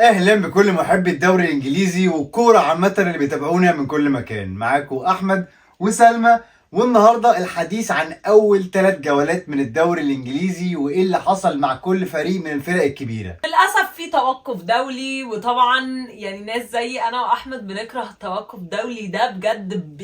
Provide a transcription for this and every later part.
اهلا بكل محبي الدوري الانجليزي والكوره عامه اللي بيتابعونا من كل مكان. معاكم احمد وسلمى، والنهارده الحديث عن اول 3 جولات من الدوري الانجليزي وايه اللي حصل مع كل فريق من الفرق الكبيره. للأسف في توقف دولي، وطبعا يعني ناس زي أنا وأحمد بنكره التوقف الدولي ده بجد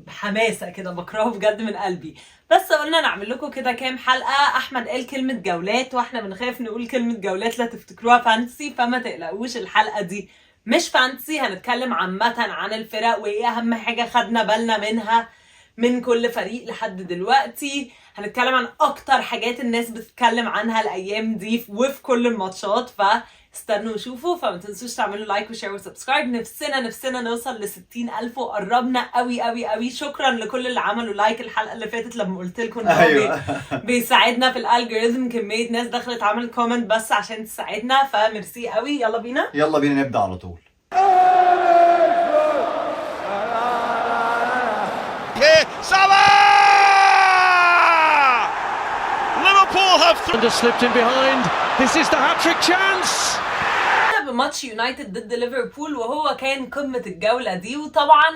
بحماسة كده، بكرهه بجد من قلبي. بس قلنا نعمل لكم كده كام حلقة. أحمد قال كلمة جولات وإحنا بنخاف نقول كلمة جولات لا تفتكروها فانتسي، فما تقلقوش الحلقة دي مش فانتسي. هنتكلم عامة عن الفرق وإيه أهم حاجة خدنا بالنا منها من كل فريق لحد دلوقتي. هنتكلم عن اكتر حاجات الناس بتتكلم عنها الايام دي وفي كل الماتشات، فاستنوا وشوفوا. فما تنسوش تعملوا لايك وشير وسبسكرايب. نفسنا نوصل ل 60,000 وقربنا قوي قوي قوي. شكرا لكل اللي عملوا لايك الحلقه اللي فاتت لما قلت لكم ان هو بيساعدنا في الالجوريزم. كميه ناس دخلت عملت كومنت بس عشان تساعدنا، فميرسي قوي. يلا بينا نبدا على طول. Liverpool have slipped in behind. This is the hat-trick chance. بماتش يونايتد ضد ليفربول، وهو كان قمة الجولة دي. وطبعا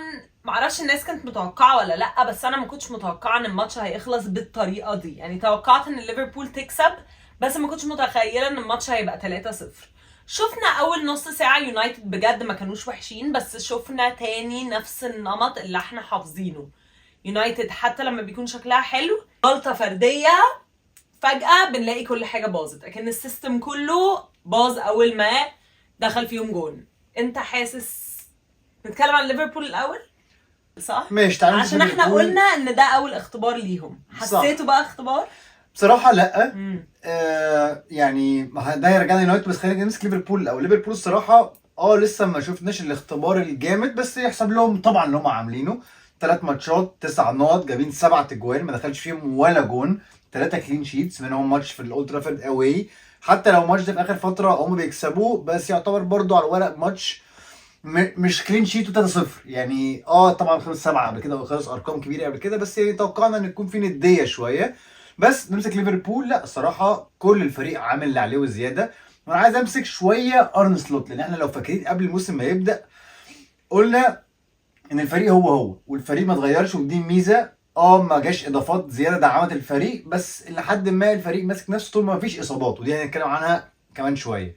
معرفش الناس كانت متوقعة ولا لأ، بس أنا ما كنتش متوقعة إن الماتش هيخلص بالطريقة دي. يعني توقعت إن ليفربول تكسب، بس ما كنتش متخيلة إن الماتش هيبقى 3-0. شفنا أول نص ساعة يونايتد بجد ما كانوش وحشين، بس شفنا تاني نفس النمط اللي احنا حافظينه. يونايتد حتى لما بيكون شكلها حلو، غلطة فردية فجأة بنلاقي كل حاجة باظت، لكن السيستم كله باظ أول ما دخل فيهم جون. انت حاسس نتكلم عن ليفربول الأول؟ صح؟ ماشي، تعالى عشان احنا قلنا ان ده أول اختبار ليهم. حسيته بقى اختبار؟ بصراحه لا. يعني ده هيرجعنا يونايتد، بس خلينا نمسك ليفربول الاول. ليفربول الصراحه لسه ما شفناش الاختبار الجامد، بس يحسب لهم طبعا اللي هم عاملينه. 3 ماتشات 9 نقط، جايبين 7 اجوان، ما دخلش فيهم ولا جون، 3 كلين شيتس، منهم ماتش في الاولد ترافورد اواي. حتى لو الماتش ده في اخر فتره هم بيكسبوه، بس يعتبر برضو على الورق ماتش مش كلين شيت و3-0. يعني طبعا خلص 7 قبل كده وخلص ارقام كبيره قبل كده، بس يعني توقعنا ان يكون في نديه شويه. بس نمسك ليفربول، لا الصراحه كل الفريق عامل اللي عليه وزياده. وانا عايز امسك شويه ارن سلوت، لان احنا لو فاكرين قبل الموسم ما يبدا قلنا ان الفريق هو والفريق ما اتغيرش، ودي ميزه. ما جاش اضافات زياده دعمت الفريق، بس لحد ما الفريق ماسك نفسه طول ما مفيش اصابات، ودي هنتكلم عنها كمان شويه.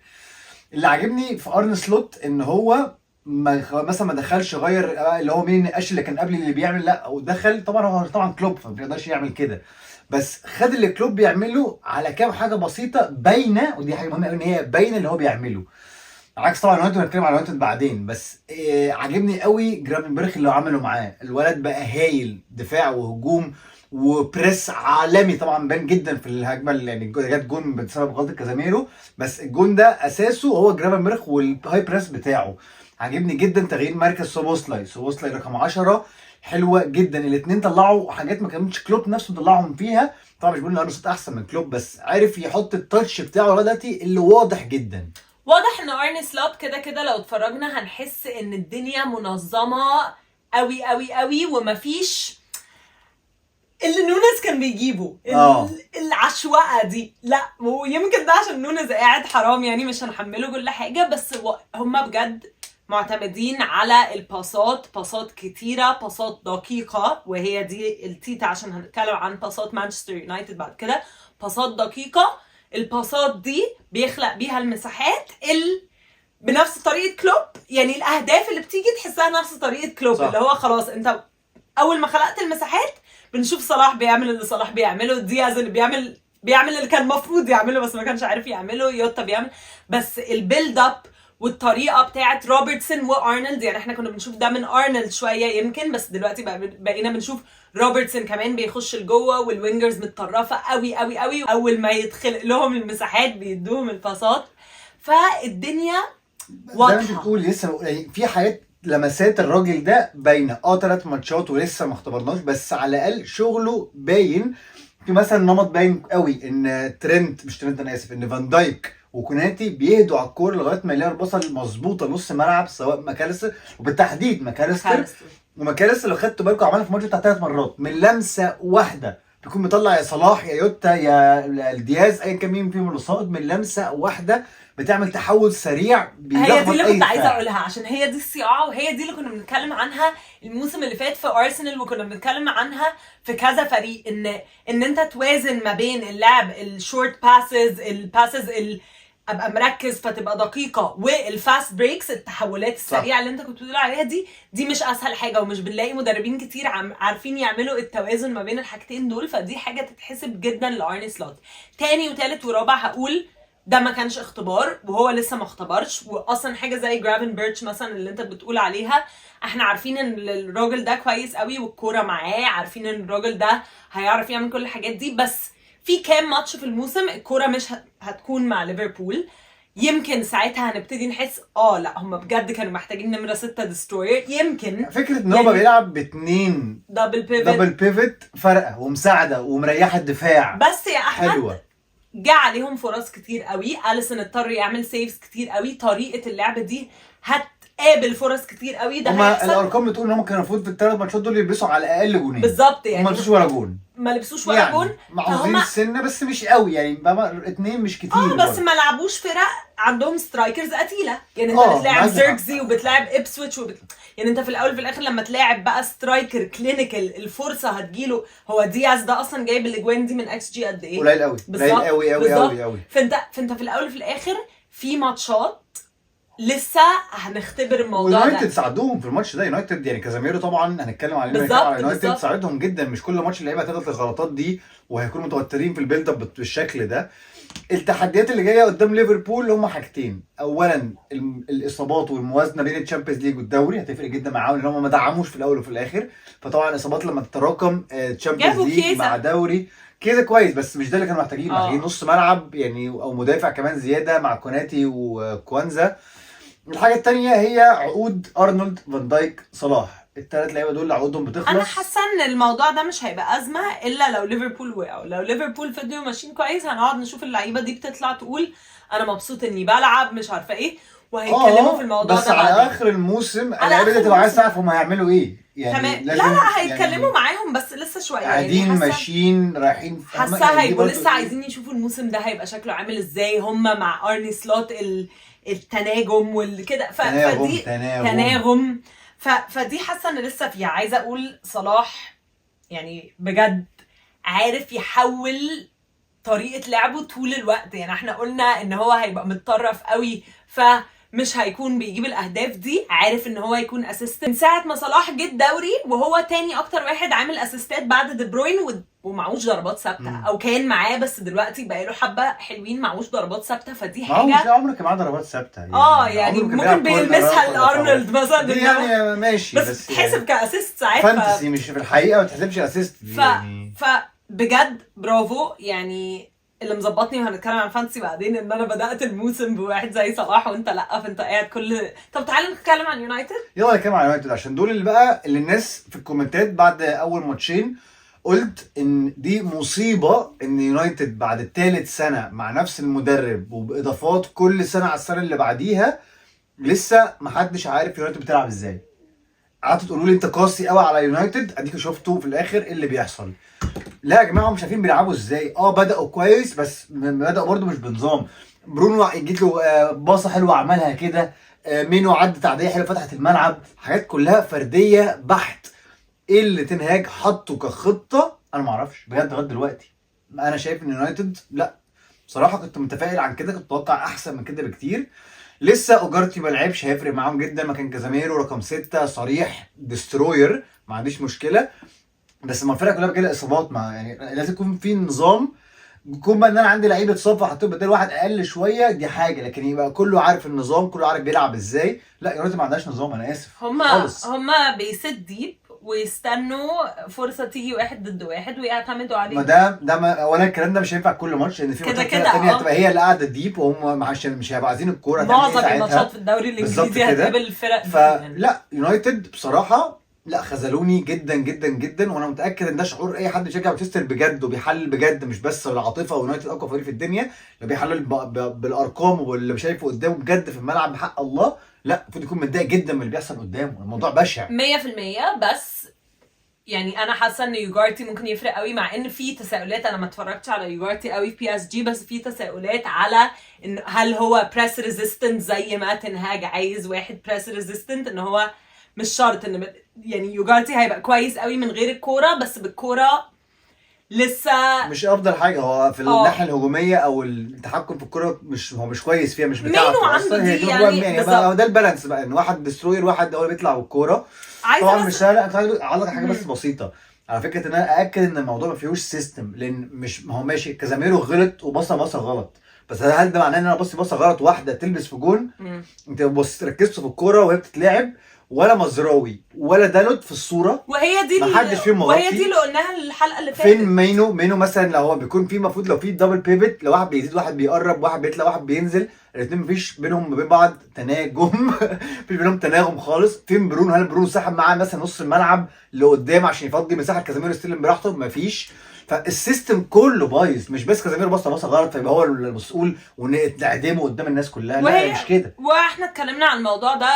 اللي عاجبني في ارن سلوت ان هو مثلا ما دخلش غير اللي هو مين النقاش اللي كان قبل اللي بيعمل، لا ودخل. طبعا هو كلوب فما بيقدرش يعمل كده، بس خد اللي كلوب بيعمله على كام حاجه بسيطه باينه، ودي حاجه مهمه قوي ان هي باينه اللي هو بيعمله. عكس طبعا يونايتد، هنتكلم على يونايتد بعدين. بس عاجبني قوي جرافنبرخ اللي عمله معاه. الولد بقى هايل، دفاع وهجوم وبريس عالمي. طبعا بان جدا في الهجمه اللي يعني جت جون بسبب غلطه كازاميرو، بس الجون ده اساسه هو جرافنبرخ والهاي بريس بتاعه. عاجبني جدا تغيير مركز سوبوسلاي رقم 10 حلوه جدا. الاثنين طلعوا حاجات ما كانتش كلوب نفسه طلعهم فيها. طبعا مش بقول ان ارنولد احسن من كلوب، بس عارف يحط التاتش بتاعه دلوقتي اللي واضح جدا. واضح ان ارني سلوت كده لو اتفرجنا هنحس ان الدنيا منظمه قوي قوي قوي، ومفيش اللي نونز كان بيجيبه العشوائيه دي. لا، ويمكن ده عشان نونز قاعد حرام، يعني مش هنحمله كل حاجه، بس هم بجد معتمدين على الباسات. باسات كتيره، باسات دقيقه، وهي دي التيتا عشان هنتكلم عن باسات مانشستر يونايتد بعد كده. باسات دقيقه، الباسات دي بيخلق بيها المساحات بنفس طريقه كلوب. يعني الاهداف اللي بتيجي تحسها نفس طريقه كلوب، صح. اللي هو خلاص انت اول ما خلقت المساحات بنشوف صلاح بيعمل اللي صلاح بيعمله، دياز اللي بيعمل اللي كان المفروض يعمله بس ما كانش عارف يعمله، يوتا بيعمل. بس البيلد اب والطريقه بتاعت روبرتسون وارنولد، يعني احنا كنا بنشوف ده من ارنولد شويه يمكن، بس دلوقتي بقينا بنشوف روبرتسون كمان بيخش لجوه، والوينجرز متطرفه قوي قوي قوي. اول ما يدخل لهم المساحات بيدوهم الباسات، فالدنيا واضحه. زي ما بتقول لسه يعني في حاجات لمسات الراجل ده باينه. 3 ماتشات ولسه ما اختبرناش، بس على الاقل شغله باين. في مثلا نمط باين قوي ان انا اسف ان فان دايك وكوناتي بيهدوا على الكوره لغايه ما يلاقوا البصل المظبوطه نص ملعب، سواء ماكاليستر وبالتحديد ماكاليستر. لو خدتوا بالكم عملها في الماتش بتاع 3 مرات من لمسه واحده، بيكون مطلع يا صلاح يا يوتا يا الدياز ايا كان مين فيهم اللي صائد، من لمسه واحده بتعمل تحول سريع هي بيلخبط دي اللي اي كنت عايزه دفاع. اقولها، عشان هي دي الصياعه، وهي دي اللي كنا بنتكلم عنها الموسم اللي فات في ارسنال، وكنا بنتكلم عنها في كذا فريق، ان انت توازن ما بين اللعب الشورت باسز ابقى مركز فتبقى دقيقه، والفاست بريكس التحولات السريعه اللي انت كنت بتقول عليها دي مش اسهل حاجه، ومش بنلاقي مدربين كتير عارفين يعملوا التوازن ما بين الحاجتين دول، فدي حاجه تتحسب جدا لارني سلوت. تاني وتالت ورابع هقول ده ما كانش اختبار، وهو لسه ما اختبرش، واصلا حاجه زي جرافن بيرتش مثلا اللي انت بتقول عليها، احنا عارفين ان الراجل ده كويس قوي والكوره معاه، عارفين ان الراجل ده هيعرف يعمل كل الحاجات دي، بس في كام ماتش في الموسم الكوره مش هتكون مع ليفربول، يمكن ساعتها هنبتدي نحس لا هم بجد كانوا محتاجين نمره 6 ديستروير، يمكن فكره ان هو بيلعب باتنين دبل بيفت فرقه ومساعده ومريحه الدفاع، بس يا احمد حلوه. جه عليهم فرص كتير قوي، اليسون اضطر يعمل سيفز كتير قوي، طريقه اللعب دي هتقابل فرص كتير قوي، ده هما هيحصل. الارقام بتقول ان هم كانوا المفروض في الثلاث ماتشات دول يلبسوا على الاقل جونين بالظبط، يعني ما لبسوش ولا جون، ما لبسوش ولا جون، محظوظين السنه بس مش قوي يعني، اتنين مش كتير بس ما لعبوش فرق عندهم سترايكرز قتيله، يعني انت بتلاعب زيركزي وبتلاعب ابسويتش يعني انت في الاول في الاخر لما تلاعب بقى سترايكر كلينيكال الفرصه هتجيله. هو دياز ده اصلا جايب الاجوان دي من اكس جي قد ايه؟ قليل قوي، قليل قوي قوي قوي قوي. فانت في الاول في الاخر في ماتشات لسه هنختبر الموضوع ده. ويونايتد ساعدوهم في الماتش ده، يونايتد يعني كازاميرو طبعا هنتكلم عليه، على يونايتد ساعدهم جدا، مش كل ماتش اللعيبه هتغلط الغلطات دي وهيكونوا متوترين في البيلد اب بالشكل ده. التحديات اللي جايه قدام ليفربول هم حاجتين، اولا الاصابات والموازنه بين الشامبيونز ليج والدوري هتفرق جدا معاهم، لان هم ما دعموش في الاول وفي الاخر، فطبعا الاصابات لما تتراكم الشامبيونز ليج مع دوري كده كويس، بس مش ده اللي كانوا محتاجين. محتاجين نص ملعب يعني او مدافع كمان زياده مع كوناتي وكوانزا. الحاجه الثانيه هي عقود ارنولد، فان دايك، صلاح، الثلاث لعيبه دول عقودهم بتخلص. انا حاسه ان الموضوع ده مش هيبقى ازمه الا لو ليفربول وقعوا، لو ليفربول فضلوا ماشيين كويس هنقعد نشوف اللعيبه دي بتطلع تقول انا مبسوط اني بلعب مش عارفه ايه، وهيتكلموا في الموضوع بس ده على بعدين. اخر الموسم اللعيبه دي تبقى عايز تعرف هم هيعملوا ايه يعني. لا هيتكلموا معاهم بس لسه شويه قاعدين يعني ماشيين رايحين، حاسه هيبقوا لسه عايزين يشوفوا الموسم ده هيبقى شكله عامل ازاي، هم مع ارني سلوت التناغم والكده، فدي تناغم فدي حاسه ان لسه فيها. عايزه اقول صلاح يعني بجد عارف يحول طريقه لعبه طول الوقت، يعني احنا قلنا ان هو هيبقى متطرف قوي فمش هيكون بيجيب الاهداف دي، عارف ان هو يكون اسيست من ساعه ما صلاح جه الدوري، وهو تاني اكتر واحد عامل اسيستات بعد دي بروين، ومعوش ضربات ثابته، او كان معاه بس دلوقتي بقى له حبه حلوين معوش ضربات ثابته، فدي حاجه معوش عمره كان معاه ضربات ثابته يعني ممكن بيلمسها لارنولد مثلا يعني ماشي، بس تتحسب كاسيست ساعات فانتسي مش في الحقيقه ما تتحسبش اسيست يعني. بجد برافو يعني اللي مظبطني، وهنتكلم عن فانتسي بعدين، ان انا بدات الموسم بواحد زي صلاح وانت لا، فانت قاعد طب تعالى نتكلم عن يونايتد. يلا نتكلم عن يونايتد عشان دول اللي الناس في الكومنتات بعد اول ماتشين قلت ان دي مصيبه ان يونايتد بعد الثالث سنه مع نفس المدرب وباضافات كل سنه على السنه اللي بعديها لسه محدش عارف يونايتد بتلعب ازاي. قعدتوا تقولوا لي انت قاسي قوي على يونايتد، اديكوا شفتوا في الاخر ايه اللي بيحصل. لا يا جماعه مش عارفين بيلعبوا ازاي. بداوا كويس بس بداوا برده مش بنظام. برونو جيت له باصه حلوه عملها كده، مينو عدت عاديه حلوه فتحت الملعب، حاجات كلها فرديه بحت. ايه اللي تنهاج حطه كخطه انا ما اعرفش بجد لغايه دلوقتي. انا شايف ان يونايتد لا بصراحه كنت متفائل عن كده، كنت متوقع احسن من كده بكتير. لسه اوجارتي ما لعبش، هيفرق معاهم جدا، مكان كازاميرو رقم 6 صريح ديستروير ما عنديش مشكله، بس ما الفرقه كلها بتجيلها اصابات، يعني لازم يكون في نظام. يكون بقى ان انا عندي لعيبه اتصاب فحطيت بدل واحد اقل شويه دي حاجه، لكن يبقى كله عارف النظام، كله عارف بيلعب ازاي. لا يونايتد ما عندهاش نظام، انا اسف. هما بيسد ديب ويستنوا فرصه تيجي واحد ضد واحد ويعتمدوا عليه. ما ده اولا الكلام ده مش هينفع كل ماتش، لان في ماتشات ثانيه هتبقى هي اللي قاعده ديب وهم مش هيبقوا عايزين الكوره. معظم الماتشات في الدوري الانجليزي هتقابل الفرق دي. فلا يونايتد بصراحه لا خذلوني جدا جدا جدا، وانا متاكد ان ده شعور اي حد بيشجع مانشستر بجد وبيحلل بجد، مش بس بالعاطفه. ويونايتد اقوى فريق في الدنيا، لو بيحلل بالارقام واللي شايفه قدامه بجد في الملعب بحق الله، لا المفروض يكون متضايق جدا من اللي بيحصل قدامه. الموضوع بشع 100%. بس يعني انا حاسه ان يوجارتي ممكن يفرق قوي، مع ان في تساؤلات. انا ما اتفرجتش على يوجارتي قوي في بي اس جي، بس في تساؤلات على ان هل هو بريس ريزيستنت زي ما تنهاج عايز واحد بريس ريزيستنت، ان هو مش شرط ان يعني يوجارتي هيبقى كويس قوي من غير الكوره، بس بالكوره لسه مش افضل حاجه هو في الناحيه الهجوميه او التحكم في الكره، هو مش كويس فيها، مش بتاعته مينو عنده اصلا. هي دي دي يعني بقى ده البالانس بقى، ان واحد ديستروير، واحد هو اللي بيطلع بالكوره. طبعا مش سهل. انا عايز اقول لك حاجه بس بسيطه على فكره، ان انا ااكد ان الموضوع ما فيهوش سيستم، لان مش ما هو ماشي كازاميرو غلط وبصه غلط، بس هل ده معناه ان انا بصه غلط واحده تلبس في جون؟ انت بص ركزتوا في الكوره وهي بتتلعب، ولا مزراوي ولا دالوت في الصوره، وهي دي ما حدش فيهم مغطي. وهي دي اللي قلناها الحلقه اللي فاتت. فين مينو مثلا؟ لو هو بيكون في المفروض لو في دبل بيفت، لو واحد بيزيد واحد بيقرب، واحد بيطلع واحد بينزل، الاثنين مفيش بينهم وبين بعض تناغم مفيش بينهم تناغم خالص. فين برونو؟ هل برونو سحب معاه مثلا نص الملعب لقدام عشان يفضي مساحه كازاميرو يستلم براحته؟ مفيش. فالسيستم كله بايظ، مش بس كازاميرو بصه غلط فيبقى هو المسؤول ونعدمه قدام الناس كلها، لا مش كده. واحنا اتكلمنا عن الموضوع ده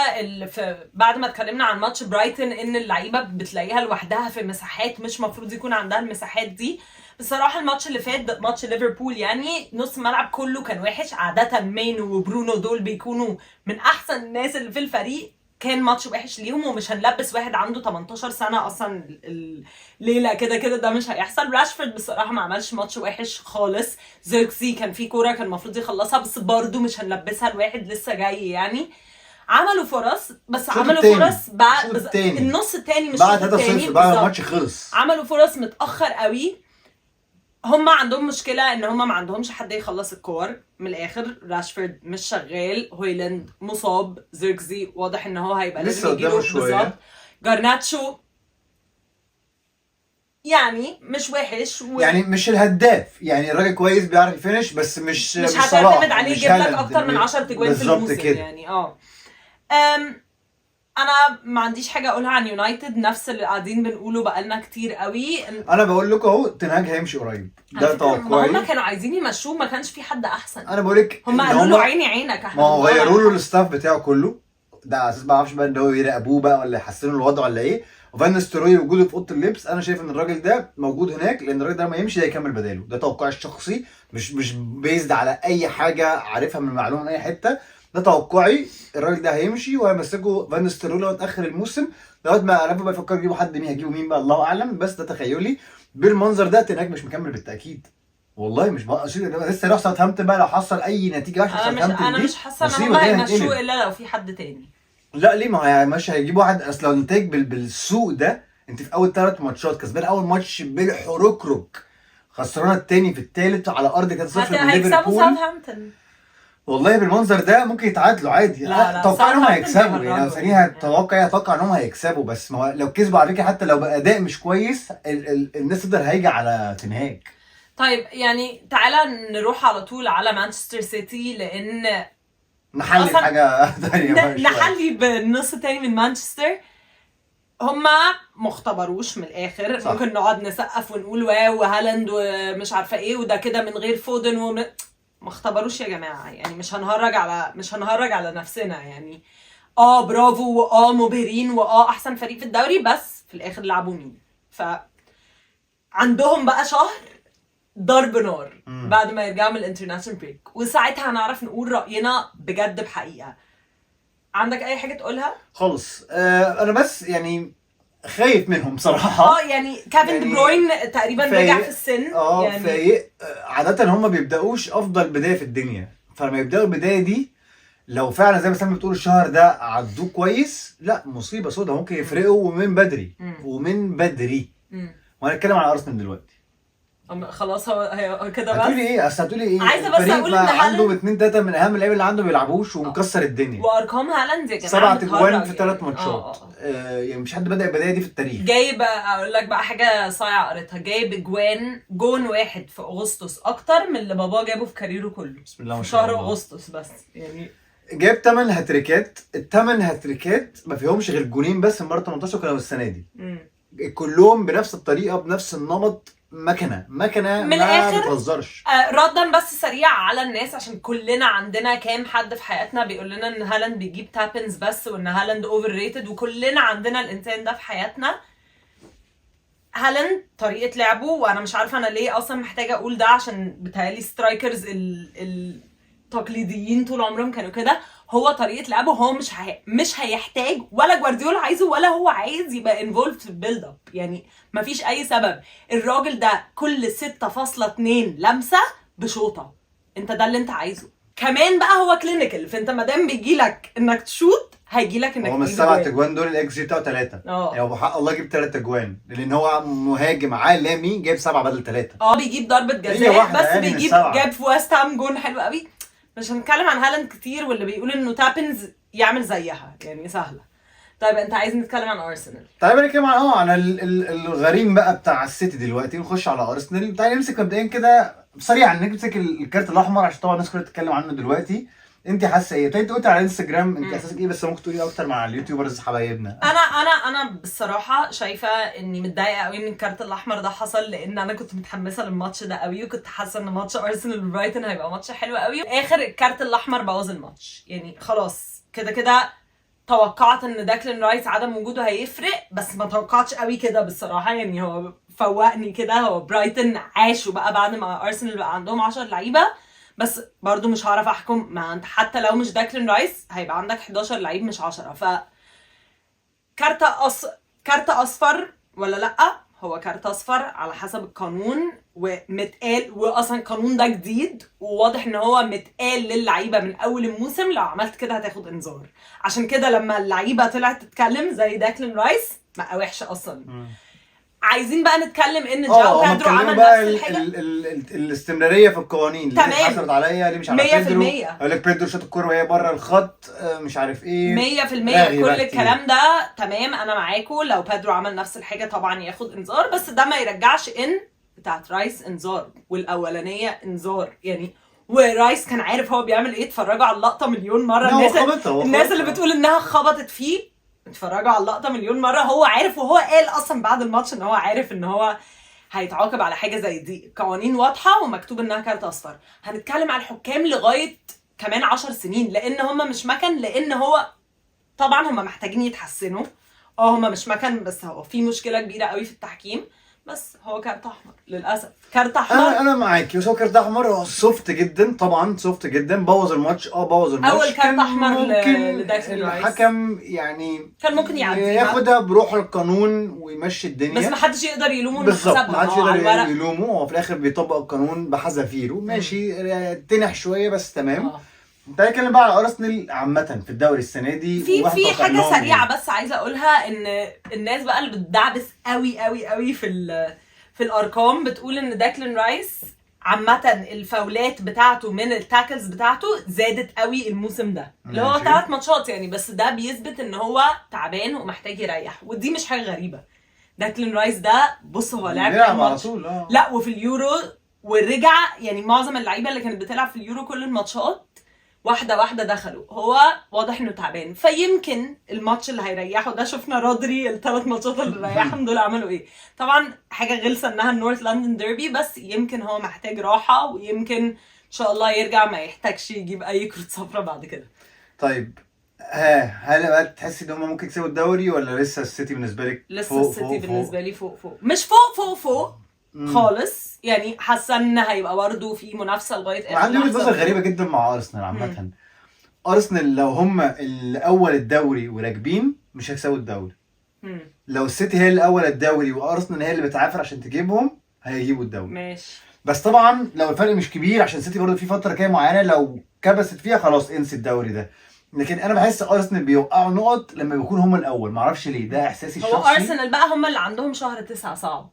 بعد ما اتكلمنا عن ماتش برايتون، ان اللعيبه بتلاقيها لوحدها في مساحات مش مفروض يكون عندها المساحات دي. بصراحه الماتش اللي فات ماتش ليفربول يعني نص الملعب كله كان وحش. عاده مينو وبرونو دول بيكونوا من احسن الناس اللي في الفريق، كان ماتش وحش ليهم. ومش هنلبس واحد عنده 18 سنه اصلا الليله كده ده مش هيحصل. راشفورد بصراحه ما عملش ماتش وحش خالص. زيركزي كان في كوره كان المفروض يخلصها، بس برضه مش هنلبسها لواحد لسه جاي يعني. عملوا فرص، بس عملوا فرص بعد النص الثاني، مش بعد الشوط الثاني بعد الماتش خلص. عملوا فرص متاخر قوي. هم عندهم مشكلة ان هم ما عندهمش حد يخلص الكور من الاخر. راشفورد مش شغال، هويلاند مصاب، زيركزي واضح ان هو هيبقى لازم يجيله بالظبط. جارناتشو يعني مش وحش يعني مش الهداف، يعني الراجل كويس بيعرف يفينش، بس مش هتعتمد عليه يجيب لك اكتر من 10 تجوان في الموسم كده. يعني انا ما عنديش حاجه اقولها عن يونايتد، نفس اللي قاعدين بنقوله بقالنا كتير قوي. انا بقول لكم اهو تنهاج هيمشي قريب، ده توقعي. هم كانوا عايزين يمشوه، ما كانش في حد احسن. انا بقول لك هم قالوا له عيني عينك احنا، ما هو غيروا له الستاف بتاعه كله، ده على اساس ما اعرفش بقى ان هو يراقبوه بقى ولا يحسنوا الوضع ولا ايه. وفان ستروي وجوده في اوضه اللبس، انا شايف ان الراجل ده موجود هناك، لان الراجل ده لما يمشي ده يكمل بداله. ده توقعي الشخصي، مش بيزد على اي حاجه عارفها من معلومه من اي حته. ده توقعي، الراجل ده هيمشي وهيمسكوا فان ستروي لغايه اخر الموسم، لغايه ما انا بقى يفكروا يجيبوا حد. مين هيجيبوا مين بقى الله اعلم، بس ده تخيلي. بالمنظر ده تنهاج مش مكمل بالتاكيد، والله مش بقى لسه يروح ساوثهامبتون بقى لو حصل اي نتيجه وحشه. انا مش حاسه ان هم هيمشوه الا لو في حد تاني. لا ليه؟ ما هي مش هيجيب واحد. اصل لو النتائج بالسوق ده، انت في اول 3 ماتشات كسبان اول ماتش بالحركرك، خسرانه الثاني في الثالث على ارض كانت 0 من ليفربول. هيكسبوا ساوثهامبتون والله بالمنظر ده ممكن يتعادلوا عادي. اتوقع انهم هيكسبوا، يعني ثانيها اتوقع انهم هيكسبوا. بس ما هو لو كسبوا على فكره حتى لو باداء مش كويس الناس تقدر هيجي على تنهاج. طيب يعني تعالى نروح على طول على مانشستر سيتي، لان نحلي حاجه ثانيه. نحلي بالنص الثاني من مانشستر. هما مختبروش من الاخر. صح. ممكن نقعد نسقف ونقول واو وهالاند ومش عارفه ايه وده كده من غير فودن ما اختبروش يا جماعه. يعني مش هنهرج على نفسنا يعني. برافو مبهرين احسن فريق في الدوري، بس في الاخر لعبوا مين؟ عندهم بقى شهر ضرب نار بعد ما يرجعوا من الانترناشونال بريك، وساعتها هنعرف نقول راينا بجد بحقيقه. عندك اي حاجه تقولها؟ خالص. انا بس يعني خايف منهم صراحه. يعني كيفن دي بروين تقريبا رجع في السن. يعني فايق. عاده هم بيبداوش افضل بدايه في الدنيا، فلما يبداوا البدايه دي لو فعلا زي ما سامي بتقول الشهر ده عدوه كويس، لا مصيبه سودا، ممكن يفرقوا ومن بدري. وهنتكلم على ارسنال دلوقتي. خلاص هو كده بس. هتقولي ايه؟ هتقولي ايه؟ عايزه بس اقول ان عنده 2-3 من اهم اللعيبه اللي عنده بيلعبوش ومكسر الدنيا. وارقام هالاند يا جماعه 7 تجوان في 3 ماتشات. يعني مش حد بدأ البدايه دي في التاريخ. جايب اقول لك بقى حاجه صايعه قريتها، جايب جون واحد في اغسطس اكتر من اللي باباه جابه في كاريره كله. بسم الله ما شاء الله. في شهر اغسطس بس يعني جايب 8 هاتريكات. ال8 هاتريكات ما فيهمش غير جونين بس من بره 18 كانوا السنه دي. كلهم بنفس الطريقه بنفس النمط. مكنه من ما بتهزرش. ردا بس سريع على الناس، عشان كلنا عندنا كام حد في حياتنا بيقول لنا ان هالاند بيجيب تابنز بس وان هالاند اوفر ريتد، وكلنا عندنا الانسان ده في حياتنا. هالاند طريقه لعبه، وانا مش عارفه انا ليه اصلا محتاجه اقول ده، عشان بتهيألي سترايكرز التقليديين طول عمرهم كانوا كده. هو طريقه لعبه هو مش هيحتاج، ولا جوارديولا عايزه، ولا هو عايز يبقى انفولد في البيلد اب. يعني مفيش اي سبب. الراجل ده كل 6.2 لمسه بشوطه، انت ده اللي انت عايزه. كمان بقى هو كلينيكال، فانت ما دام بيجيلك انك تشوط هيجيلك انك هو من تجيب السبع جوان. تجوان دول الاكس جي بتاعه 3. اه. يعني هو بحق الله جيب 3 جوان، لان هو مهاجم عالمي جايب 7 بدل 3. بيجيب ضربه هي جزاء، واحدة بس يعني من بيجيب السبعة. جاب في ويست هام جون حلو قوي. مش هنتكلم عن هالاند كتير، واللي بيقول انه تابنز يعمل زيها يعني سهله. طيب انت عايز نتكلم عن ارسنال؟ طيب نتكلم عن الغريم بقى بتاع السيتي دلوقتي، ونخش على ارسنال. تعالى نمسك مبدئيا كده سريعا، نمسك الكارت الاحمر عشان طبعا الناس كلها بتتكلم عنه دلوقتي. انت حاسه ايه؟ انت قلت على انستجرام انت احساسك ايه، بس ممكن تقولي اكتر مع اليوتيوبرز حبايبنا. انا بصراحه شايفه اني متضايقه قوي ان الكارت الاحمر ده حصل، لان انا كنت متحمسه للماتش ده قوي، وكنت حاسه ان ماتش ارسنال وبرايتون هيبقى ماتش حلو قوي. اخر الكارت الاحمر بوظ الماتش. يعني خلاص كده كده توقعت ان داكلين رايس عدم وجوده هيفرق، بس ما توقعتش قوي كده بصراحه. يعني هو فوقني كده. هو برايتون عاشوا بقى بعد ما ارسنال بقى عندهم 10 لعيبه، بس برضو مش هعرف احكم. ما انت حتى لو مش داكلين رايس هيبقى عندك 11 لعيب مش 10. ف كارت اصفر ولا لا؟ هو كارت اصفر على حسب القانون، ومتقال، واصلا القانون ده جديد، وواضح ان هو متقال للعيبه من اول الموسم لو عملت كده هتاخد انذار. عشان كده لما اللعيبه طلعت تتكلم زي داكلين رايس ما وحشه اصلا. عايزين بقى نتكلم ان جاو بيدرو عمل نفس الحاجه. الاستمراريه في القوانين اللي حصلت عليا، اللي مش على 100%. بيدرو. اقول لك بيدرو شاط الكوره وهي بره الخط، مش عارف ايه 100%. كل الكلام ده تمام، انا معاكم. لو بيدرو عمل نفس الحاجه طبعا ياخد انذار، بس ده ما يرجعش ان بتاعت رايس انذار والاولانيه انذار. يعني ورايس كان عارف هو بيعمل ايه. اتفرجوا على اللقطه مليون مره. الناس اللي بتقول انها خبطت فيه، اتفرجوا على اللقطه مليون مره. هو عارف، وهو قال اصلا بعد الماتش ان هو عارف ان هو هيتعاقب على حاجه زي دي. قوانين واضحه ومكتوب انها كارت اصفر. هنتكلم على الحكام لغايه كمان 10 سنين، لان هم مش مكن. لان هو طبعا هم محتاجين يتحسنوا. هم مش مكن، بس هو في مشكله كبيره قوي في التحكيم. بس هو كارت احمر للاسف. كارت احمر. انا معاكي، بس هو كارت احمر. هو سوفت جدا طبعا، سوفت جدا. بوظ الماتش. بوظ الماتش. اول كارت احمر لداكلين رايس. الحكم يعني كان ممكن يعديها، ياخدها بروح القانون ويمشي الدنيا، بس محدش يقدر يلومه. بالظبط، محدش يقدر يلومه. هو في الاخر بيطبق القانون بحذافيره. ماشي، تنح شويه بس تمام. تعالى نتكلم بقى على ارسنال عامه في الدوري السنه دي. في حاجه سريعه بس عايزه اقولها، ان الناس بقى اللي بتدعبس قوي قوي قوي في الارقام بتقول ان داكلين رايس عامه الفاولات بتاعته من التاكلز بتاعته زادت قوي الموسم ده، اللي هو 3 ماتشات يعني. بس ده بيثبت ان هو تعبان ومحتاج يريح، ودي مش حاجه غريبه. داكلين رايس ده بص هو لعب كام ماتش. لا، وفي اليورو ورجع. يعني معظم اللعيبه اللي كانت بتلعب في اليورو كل الماتشات واحده واحده دخلوا. هو واضح انه تعبان، فيمكن الماتش اللي هيريحه ده. شفنا رودري ال3 ماتشات اللي ريحهم دول عملوا ايه. طبعا حاجه غلسه انها النورث لندن ديربي، بس يمكن هو محتاج راحه، ويمكن ان شاء الله يرجع ما يحتاجش يجيب اي كرة صفرا بعد كده. طيب هل بقى تحسي ان هم ممكن يكسبوا الدوري، ولا لسه السيتي بالنسبه لك لسه السيتي بالنسبه لي فوق مش فوق خالص. يعني حاسه ان هيبقى برضه في منافسه لغايه اخر. عندي وجهه نظر غريبه جدا مع ارسنال عامه. ارسنال لو هم الاول الدوري وراكبين مش هيكسبوا الدوري. لو السيتي هي الاول الدوري وارسنال هي اللي بتعافر عشان تجيبهم هيجيبوا الدوري. ماشي. بس طبعا لو الفرق مش كبير، عشان السيتي برضه في فتره كده معينه لو كبست فيها خلاص انسي الدوري ده. لكن انا بحس ارسنال بيوقعوا نقط لما بيكون هم الاول. معرفش ليه، ده احساسي الشخصي. هو ارسنال بقى هم اللي عندهم شهر 9 صعب.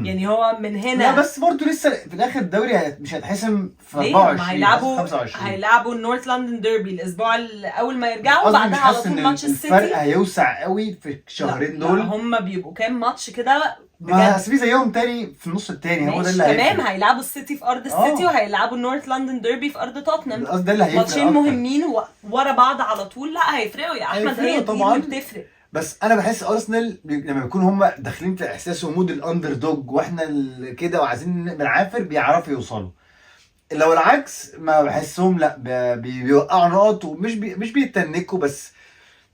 يعني هو من هنا. لا بس برضه لسه في الاخر الدوري مش هيتحسم في 24 هيلعبوا النورث لندن ديربي الاسبوع اول ما يرجعوا، بعدها على طول ماتش السيتي. الفرق هيوسع قوي في الشهرين دول. هم بيبقوا كام ماتش كده بجد. في زيهم تاني في النص التاني. هو ده اللي تمام. هيلعبوا السيتي في ارض السيتي، وهيلعبوا النورث لندن ديربي في ارض توتنهام. ده اللي هيفرق. ماتشين مهمين ورا بعض على طول. لا هيفرقوا يا احمد. هي دي اللي بتفرق. بس انا بحس ارسنال لما بيكونوا هم داخلين في احساس ومود الاندر دوج، واحنا كده وعايزين بنعافر، بيعرفوا يوصلوا. لو العكس ما بحسهم لا بيوقعوا نقط، ومش مش بيتنكوا، بس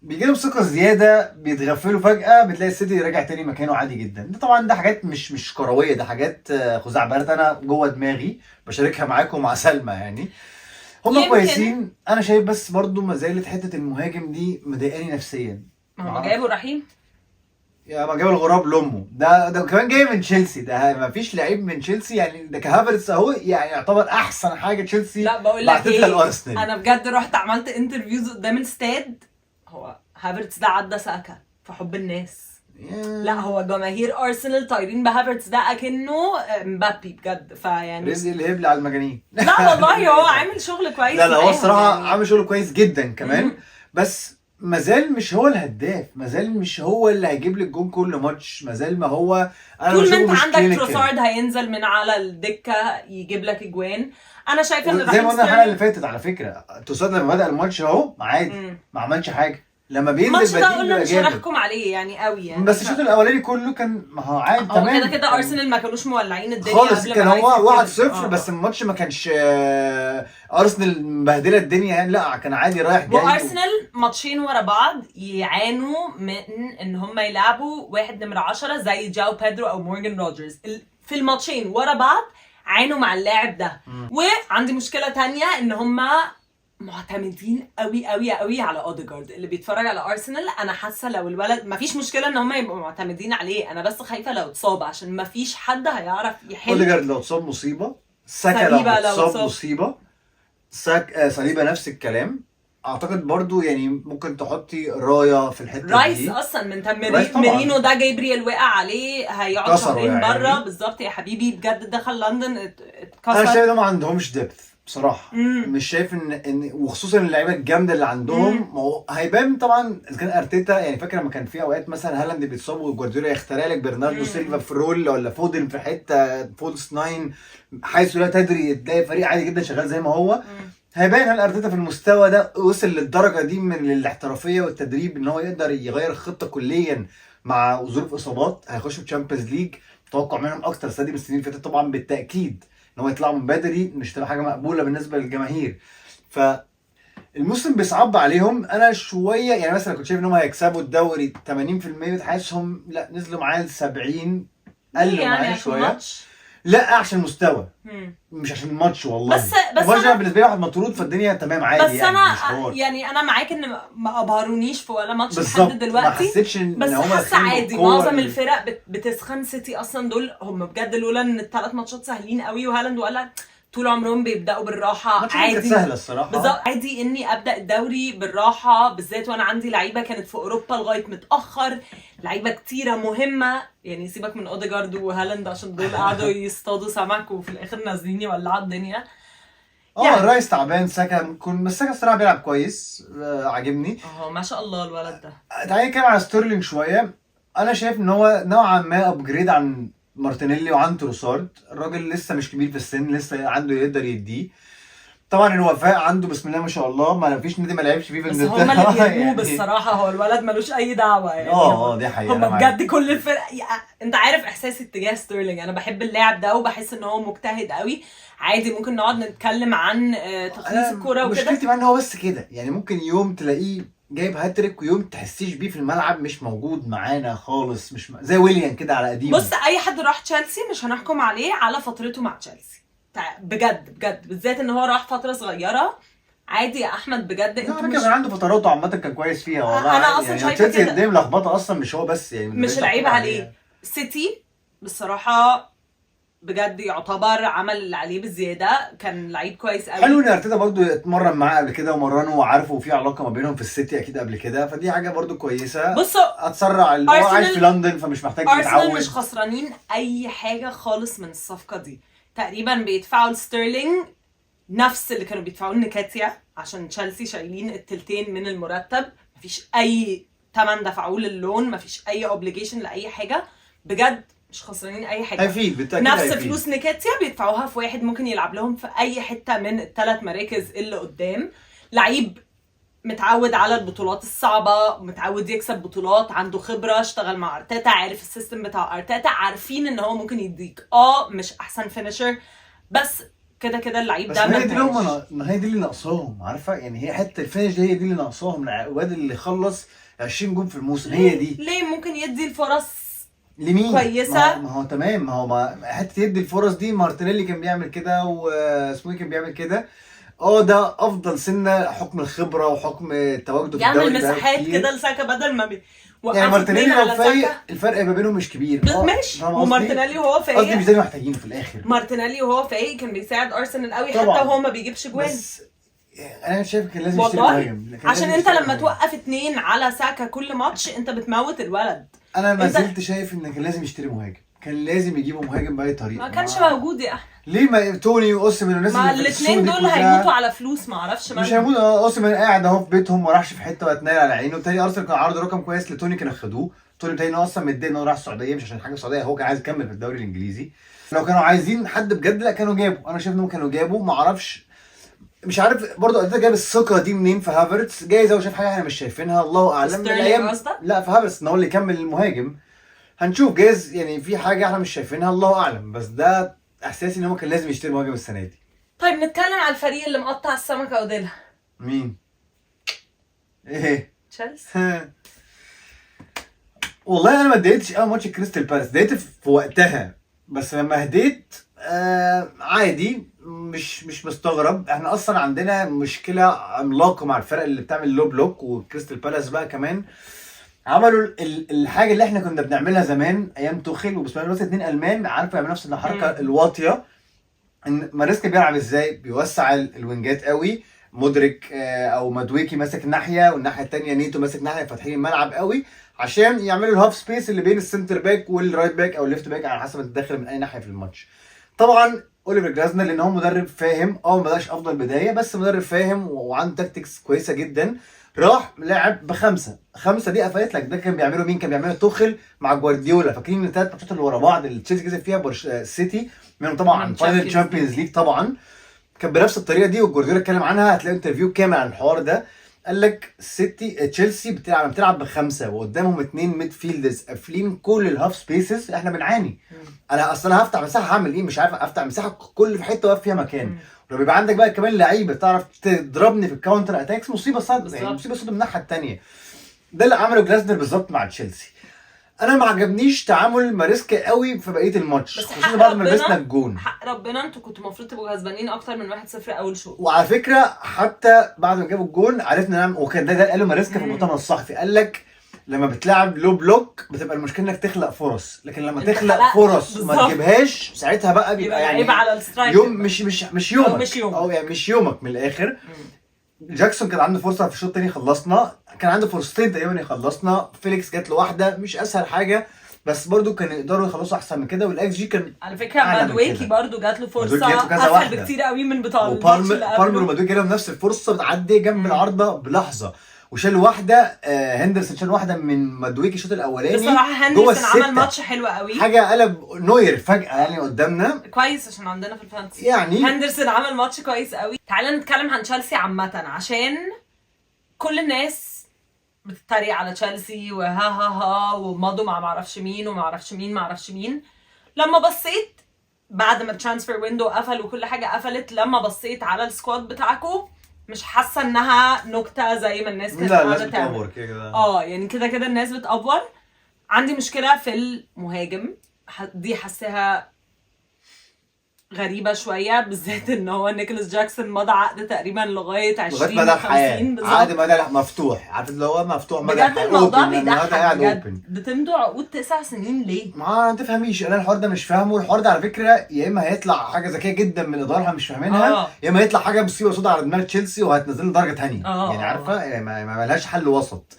بيجي لهم ثقه زياده، بيتغفلوا فجاه بتلاقي السيتي راجع تاني مكانه عادي جدا. ده طبعا ده حاجات مش كرويه، ده حاجات خزعبلات انا جوه دماغي بشاركها معاكم ومع سلمى يعني. هما يمكن. كويسين. انا شايف بس برضو ما زالت حته المهاجم دي مضايقاني نفسيا. ما هم جايبوا رحيم. يا ما جاب الغراب لامه، ده كمان جاي من تشيلسي، ده ما فيش لعيب من تشيلسي يعني. ده كهافرتس اهو يعني يعتبر احسن حاجه تشيلسي لا بقول لك بعتتها ايه، الارسنال. انا بجد رحت عملت انترفيوز قدام الاستاد. هو هافرتس ده عدى ساكا في حب الناس. لا هو جماهير ارسنال طايرين بهافرتس ده اكنه مبابي بجد. فيعني رزق اللي هيبلع على المجانين. لا والله هو عامل شغل كويس. لا هو معاهم الصراحه يعني. عامل شغل كويس جدا كمان. بس مازال مش هو الهداف، مازال مش هو اللي هيجيب لك جون كل ماتش، مازال ما هو. انا طول ما بشوفه انت مش عندك clinical. تروسارد هينزل من على الدكه يجيب لك اجوان. انا شايفه ان زي ما قلنا الحلقه اللي ستيرلينج فاتت على فكره، توساد لما بدا الماتش اهو عادي ما عملش حاجه، لما بينزل الماتش ده بديل قلنا بيبقى مش جامد. هنحكم عليه يعني قوي يعني. بس الشوط الاولاني كله كان ما هو عادي هو تمام. كده كده ارسنال ما كانوش مولعين الدنيا خالص، قبل كان ما هو رايس 1-0 يتولد. بس الماتش ما كانش ارسنال مبهدله الدنيا يعني، لا كان عادي رايح جاي. وارسنال ماتشين ورا بعض يعانوا من ان هم يلعبوا واحد نمرة 10 زي جاو بيدرو او مورجان روجرز. في الماتشين ورا بعض عانوا مع اللاعب ده. وعندي مشكله تانية ان هم معتمدين قوي قوي قوي على اوديجارد. اللي بيتفرج على ارسنال انا حاسه لو الولد مفيش مشكله ان هم يبقوا معتمدين عليه، انا بس خايفه لو اتصاب عشان مفيش حد هيعرف يحل. اوديجارد لو اتصاب مصيبه، ساكا صليبة لو لو اتصاب مصيبه، صليبه نفس الكلام. اعتقد برضو يعني ممكن تحطي رايه في الحته رايس دي. اصلا من رايس طبعاً. ميرينو ده جابرييل وقع عليه هيقعد كسره شهرين يعني. بره بالظبط يا حبيبي. بجد دخل لندن انا اتكسر. شايف انهم ما عندهمش ديبث بصراحه. مش شايف ان وخصوصا اللعيبه الجامده اللي عندهم. ما هو هيبان طبعا اذا كان ارتيتا يعني. فاكر لما كان في اوقات مثلا هالاند بيتصاب وجوارديولا يخترع لك برناردو سيلفا في رول، ولا فودن في حته فولس 9 حيث لا تدري، تلاقي فريق عادي جدا شغال زي ما هو. هيبان هل ارتيتا في المستوى ده وصل للدرجه دي من الاحترافيه والتدريب ان هو يقدر يغير الخطه كليا مع ظروف اصابات. هيخشوا تشامبيونز ليج، متوقع منهم اكتر السنه دي من السنين اللي فاتت طبعا بالتاكيد ان هو يطلعوا من بدري، مش تبقى حاجه مقبوله بالنسبه للجماهير. فالموسم بيصعب عليهم. انا شويه يعني مثلا كنت شايف ان هم هيكسبوا الدوري 80%، حاسسهم لا نزلوا معايا ل 70، قلوا يعني معايا عشان شويه. ماتش. لا عشان المستوى مش عشان الماتش والله. بس الماتش أنا بالنسبه لي واحد مطرود فالدنيا تمام عادي بس يعني انا مش حوار. يعني انا معاك ان ما ابهرونيش في ولا ماتش بالظبط، لحد دلوقتي. ما حسيتش ان بس هم حاسه داخلين عادي بالقوة معظم الفرق بتسخن. سيتي اصلا دول هم بجد لولا ان الثلاث ماتشات سهلين قوي وهالاند ولا طول عمرهم بيبداوا بالراحه عادي. كانت سهله الصراحه. بالظبط عادي اني ابدا الدوري بالراحه، بالذات وانا عندي لعيبه كانت في اوروبا لغايه متاخر، لعيبه كتيره مهمه يعني. سيبك من اوديجارد وهالاند عشان دول قعدوا يصطادوا سمك وفي الاخر نازلين يولعوا الدنيا. يعني الرايس تعبان، ساكا ممكن بس ساكا الصراحه بيلعب كويس. عاجبني. ما شاء الله الولد ده. تعالى نتكلم على ستيرلينج شويه. انا شايف ان هو نوعا ما ابجريد عن مارتينيلي وعن تروسارد. الراجل لسه مش كبير في السن، لسه عنده يقدر يديه. طبعا الوفاء عنده بسم الله ما شاء الله، ما فيش نادي ما لعبش فيه في بس انجلترا. هما اللي بيرموه يعني. بالصراحه. هو الولد ملوش اي دعوه يعني. دي حقيقه. هما بجد كل الفرق انت عارف احساسي اتجاه ستيرلينج. انا بحب اللاعب ده وبحس ان هو مجتهد قوي. عادي ممكن نقعد نتكلم عن تخليص الكوره وكده. مشكلتي معاه ان هو بس كده يعني. ممكن يوم تلاقيه جايب هاتريك ويوم تحسيش بيه في الملعب مش موجود معانا خالص. مش زي ويليام كده على قديمه. بص اي حد راح تشيلسي مش هنحكم عليه على فترته مع تشيلسي بجد بجد، بالذات ان هو راح فتره صغيره. عادي يا احمد بجد. انت كان عنده فتراته عامه كان كويس فيها والله. انا اصلا يعني شايفه تشيلسي كده. قدام لخبطه اصلا، مش هو بس يعني. مش العيب عليه. سيتي بصراحه بجد يعتبر عمل اللي عليه بزياده. كان لعيب كويس قوي. حلو ان ارتيتا برضو اتمرن معاه قبل كده ومرنه وعارفه وفي علاقه ما بينهم في السيتي اكيد قبل كده، فدي حاجه برضو كويسه. بصوا اتسرع هو عايش في لندن فمش محتاج يتعود. ارسنال مش خسرانين اي حاجه خالص من الصفقه دي. تقريبا بيدفعوا لستيرلينج نفس اللي كانوا بيدفعوا لنكاتيا عشان تشيلسي شايلين التلتين من المرتب. مفيش اي ثمن دفعوه للون، مفيش اي اوبليجيشن لاي حاجه. بجد مش خسرانين اي حاجه. هيفيد بالتاكيد. نفس هيفيد. فلوس نكاتيا بيدفعوها في واحد ممكن يلعب لهم في اي حته من الثلاث مراكز اللي قدام. لعيب متعود على البطولات الصعبه، متعود يكسب بطولات، عنده خبره، اشتغل مع ارتيتا، عارف السيستم بتاع ارتيتا، عارفين ان هو ممكن يديك مش احسن فينيشر بس كده كده اللعيب بس ده ما هي دي اللي مفيهاش. ما هي دي اللي ناقصاهم، عارفه يعني، هي حته الفينش دي هي دي اللي ناقصاهم. الواد اللي خلص 20 جون في الموسم هي دي. ليه ممكن يدي الفرص لمين؟ كويسة. ما هو تمام، ما حته يدي الفرص دي مارتينيلي كان بيعمل كده، واسمه كان بيعمل كده. ده افضل سنه، حكم الخبره وحكم تواجده في الدوري يعمل بقاله مساحات كتير. كده لساكا بدل ما يعني وقفوا مارتينيلي اتنين لو على فايق ساكا. الفرق ما بينهم مش كبير. ماشي، فاهم قصدي؟ ومارتينيلي وهو قصدي فايق مش ده اللي محتاجينه في الاخر. مارتينيلي وهو فايق كان بيساعد ارسنال قوي طبعاً. حتى وهو ما بيجيبش جوان. بس انا شايف كان لازم يشتري والله مهاجم، كان عشان لازم انت يشتري لما مهاجم. توقف اتنين على ساكا كل ماتش انت بتموت الولد. انا ما انت- زلت شايف ان كان لازم يشتري مهاجم، كان لازم يجيبوا مهاجم باي طريقه. ما كانش موجود يا احمد. ليه ما توني واوسمان والناس ما اللي في الاثنين السوق دي دول كلها؟ هيموتوا على فلوس ما اعرفش مش هيموت. اوسمان قاعد اهو في بيتهم ما راحش في حته واتنال على عينه. تاني ارسنال كان عرض رقم كويس لتوني كانوا خدوه. توني بتاعي انه اصلا متضايق ان هو راح السعوديه، مش عشان حاجه في السعوديه، هو كان عايز يكمل في الدوري الانجليزي. لو كانوا عايزين حد بجد لا كانوا جابوا. انا شايف انهم كانوا جابوا، ما اعرفش، مش عارف برضه ارتيتا جاب الثقه دي منين في هافرتس. جايز هو شاف حاجه احنا مش شايفينها، الله اعلم. من ستيرلينج الايام قصدك؟ لا في هافرتس ان هو اللي يكمل المهاجم. هنشوف جايز يعني في حاجه احنا مش شايفينها، الله اعلم. بس ده احساسي ان هو كان لازم يشتري مهاجم السنه دي. طيب نتكلم على الفريق اللي مقطع السمكه وديلها. مين؟ ايه؟ تشيلسي. والله انا ما اتضايقتش قوي ماتش كريستال بالاس، اتضايقت في وقتها، بس لما هديت عادي، مش مستغرب. احنا اصلا عندنا مشكله عملاقه مع الفرق اللي بتعمل لو بلوك، وكريستال بالاس بقى كمان عملوا الحاجه اللي احنا كنا بنعملها زمان ايام توخيل، وبسم الله اتنين المان عارفه يعملوا نفس الحركه الواطيه. ان ماريسكا بيلعب ازاي؟ بيوسع الوينجات قوي، مدرك او مدويكي ماسك ناحيه والناحيه الثانيه نيتو ماسك ناحيه، فاتحين الملعب قوي عشان يعملوا الهاف سبيس اللي بين السنتر باك والرايت باك او الليفت باك على حسب انت داخل من اي ناحيه في الماتش. طبعا اوليفر جلازنر لان هو مدرب فاهم، ما بداش افضل بدايه بس مدرب فاهم وعنده تاكتكس كويسه جدا، راح لعب خمسه دي قفلت لك. ده كان بيعمله مين؟ كان بيعمله توخيل مع جوارديولا. فاكرين الثلاث ماتشات اللي ورا بعض اللي تشيلسي كسب فيها السيتي منهم طبعا فاينل تشامبيونز ليج طبعا كان بنفس الطريقه دي، وجوارديولا اتكلم عنها. هتلاقي انترفيو كامل عن الحوار ده. قال لك تشيلسي بتلعب بخمسه وقدامهم اتنين ميد فيلدرز قافلين كل الهاف سبيسز. احنا بنعاني. انا اصلا هفتح مساحه هعمل ايه؟ مش عارف افتح مساحه كل في حته واقف فيها مكان. لو بيبقى عندك بقى كمان لعيبه تعرف تضربني في الكاونتر اتاكس، مصيبه صعبه يعني، مصيبه صعبه من الناحيه الثانيه. ده اللي عمله جلازنر بالظبط مع تشيلسي. انا ما عجبنيش تعامل ماريسكا قوي في بقيه الماتش، خصوصا بعد ما لبسنا الجون. حق ربنا انتوا كنتوا المفروض تبقوا كسبانين اكتر من 1-0 اول شوط. وعلى فكره حتى بعد ما جابوا الجون عرفنا نعمل، وكان ده قاله ماريسكا في المؤتمر الصحفي. قال لك لما بتلعب لو بلوك بتبقى المشكله انك تخلق فرص، لكن لما تخلق فرص ما تجيبهاش ساعتها بقى بيبقى يعني عيب على السترايك. يوم مش يومك او يعني مش يومك من الاخر. جاكسون كان عنده فرصه في الشوط الثاني خلصنا، كان عنده فرصتين تقريبا يخلصنا. فيليكس جات له واحده مش اسهل حاجه، بس برضو كانوا يقدروا يخلصوا احسن من كده. والاكس جي كان على فكره مادويكي برضو جات له فرصه اسهل بكتير قوي من بتاع الماتش اللي قبله. بالمر ومادويكي جالهم نفس الفرصه بتعدي جنب العارضه بلحظه، وشال واحده. هندرسون شال واحده من مادويكي الشوط الاولاني. بصراحه هندرسون عمل ماتش حلو قوي، حاجه قلب نوير فجاه يعني قدامنا. كويس عشان عندنا في الفانتسي يعني هندرسون عمل ماتش كويس قوي. تعالى نتكلم عن تشيلسي عامه، عشان كل الناس بتتريق على تشيلسي وها ومضوا مع معرفش مين ومعرفش مين. لما بصيت بعد ما الترانسفير ويندو قفل وكل حاجه قفلت، لما بصيت على السكواد بتاعكم مش حاسه انها نكته زي ما الناس كانت قاعده تعمل. يعني كده الناس بتأفور. عندي مشكله في المهاجم دي، حاساها غريبه شويه، بالذات ان هو نيكولاس جاكسون مضى عقد تقريبا لغايه 2050 بالظبط. عقد مدى مفتوح، عارف اللي هو مفتوح مدى بجد الموضوع بيضحك بجد. بتمضوا عقود 9 سنين ليه؟ ما تفهميش، انا الحوار ده مش فاهمه. الحوار ده على فكره يا اما هيطلع حاجه ذكيه جدا من الاداره مش فاهمينها، يا اما هيطلع حاجه مصيبه سودا على دماغ تشيلسي وهتنزل درجه ثانيه. يعني عارفه يعني ما لهاش حل وسط.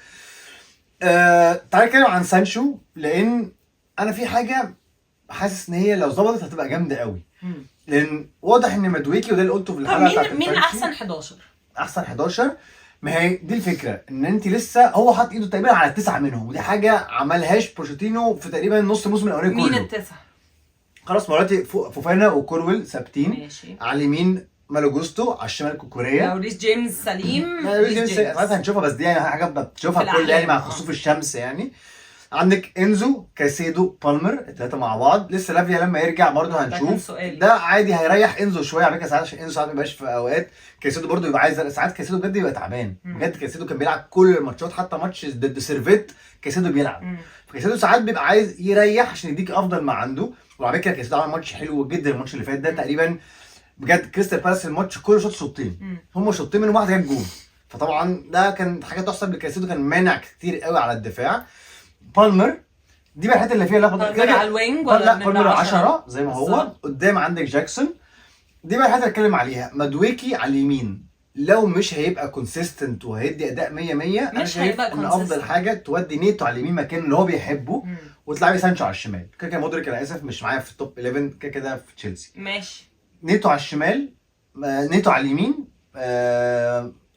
تعالى نتكلم عن سانشو، لان انا في حاجه حاسس ان هي لو ظبطت هتبقى جامده قوي. لان واضح ان مادويكي، وده اللي قلته في الحلقه بتاعت مين احسن 11؟ احسن 11 ما هي دي الفكره، ان انت لسه هو حاطط ايده تقريبا على 9 منهم، ودي حاجه عملهاش بوشيتينو في تقريبا نص الموسم الاولاني كله. مين التسعه؟ خلاص مراتي فوفانا وكورويل ثابتين. ماشي. على اليمين مالو جوستو، على الشمال كوكوريا. ريس جيمس سليم. ريس جيمس ساعتها هنشوفها، بس دي يعني حاجه بتشوفها كل يعني مع خسوف الشمس يعني. عندك انزو كايسيدو بالمر الثلاثه مع بعض. لسه لافيا لما يرجع برضه ده كان هنشوف. سؤالي. ده عادي هيريح انزو شويه على فكره ساعات، عشان انزو ساعات ما بيبقاش في اوقات. كايسيدو برضه يبقى عايز ساعات، كايسيدو بجد يبقى تعبان بجد. كايسيدو كان بيلعب كل الماتشات، حتى ماتش ضد سيرفيت كايسيدو بيلعب. فكايسيدو ساعات بيبقى عايز يريح عشان يديك افضل ما عنده. وعلى فكره كايسيدو عمل ماتش حلو جدا الماتش اللي فات ده تقريبا بجد. كريستال بالاس الماتش كله شوطين، هم شوطين منهم واحد جاب جول، فطبعا ده كان حاجه تحسب لكايسيدو، كان مانع كتير قوي على الدفاع. بالمر دي بقى الحته اللي فيها لخبطه بالمر على الوينج ولا لا بالمر 10 زي ما هو بالظبط. قدام عندك جاكسون. دي بقى الحته اللي اتكلم عليها. مدويكي على اليمين لو مش هيبقى كونسيستنت وهيدي اداء 100 انا مش شايف هيبقى ان افضل consistent. حاجه تودي نيتو على اليمين مكان اللي هو بيحبه، وتلعبي سانشو على الشمال. كده كده مودريك انا اسف مش معايا في التوب 11 كده كده في تشيلسي. ماشي. نيتو على الشمال، نيتو على اليمين،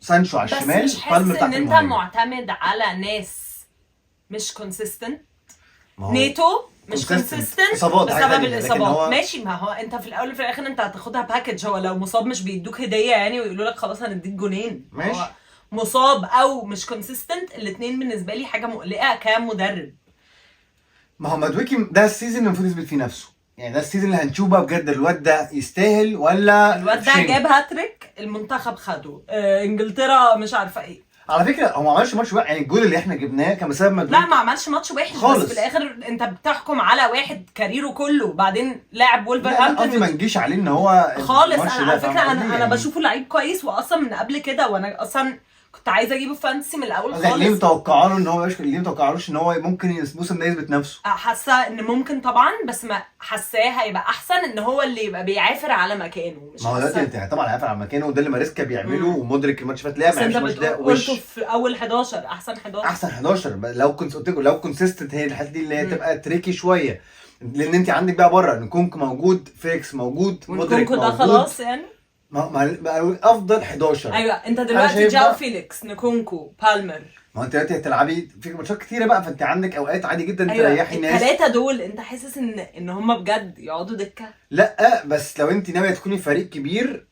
سانشو على الشمال. بس مش حاسس ان انت معتمد على ناس مش كونسيستنت. نيتو مش كونسيستنت بسبب الاصابات. ماشي، ما هو انت في الاول وفي الاخر انت هتاخدها باكج. هو لو مصاب مش بيدوك هديه يعني ويقولوا لك خلاص هنديك جونين. ماشي. هو مصاب او مش كونسيستنت الاثنين بالنسبه لي حاجه مقلقه كمدرب. ما هو مدويكي ده السيزون اللي المفروض يثبت فيه نفسه، يعني ده السيزون اللي هنشوف بقى بجد الواد ده يستاهل ولا. الواد ده جاب هاتريك، المنتخب خده، انجلترا مش عارفه ايه. على فكره هو ما عملش ماتش وحش، يعني الجول اللي احنا جبناه كان بسبب مدويكي. لا ما عملش ماتش وحش خالص. بس في الاخر انت بتحكم على واحد كاريره كله بعدين لاعب وولفرهامبتون. قصدي ما نجيش عليه ان هو خالص. الماتش انا ده على فكره فاهم انا قصدي؟ بشوفه لعيب كويس واصلا من قبل كده، وانا اصلا كنت عايزه اجيبه فانتسي من الاول ليه خالص. متوقعه له ان هو ليه متوقعلوش ان هو ممكن الموسم ده يثبت نفسه؟ حاسه ان ممكن طبعا، بس ما حاساه هيبقى احسن ان هو اللي يبقى بيعافر على مكانه. مش ما هو دلوقتي انت طبعا عارف على مكانه، وده اللي ماريسكا بيعمله. ومدرك الماتش فات لعب انت الماتش ده قلته في اول 11 احسن 11 احسن 11. لو كنت قلت لكم لو كونسيستنت هي الحته دي اللي هي تبقى تريكي شويه، لان انت عندك بقى بره نكونك موجود، فيكس موجود، مدرك ده موجود. خلاص يعني. ما افضل 11. ايوه انت دلوقتي جاو فيليكس، نكونكو، بالمر. ما هو انت دلوقتي هتلعبي في ماتشات كتيره بقى، فانت عندك اوقات عادي جدا تريحي ناس. الثلاثه دول انت حاسس ان هم بجد يقعدوا دكه؟ لا بس لو انت ناويه تكوني فريق كبير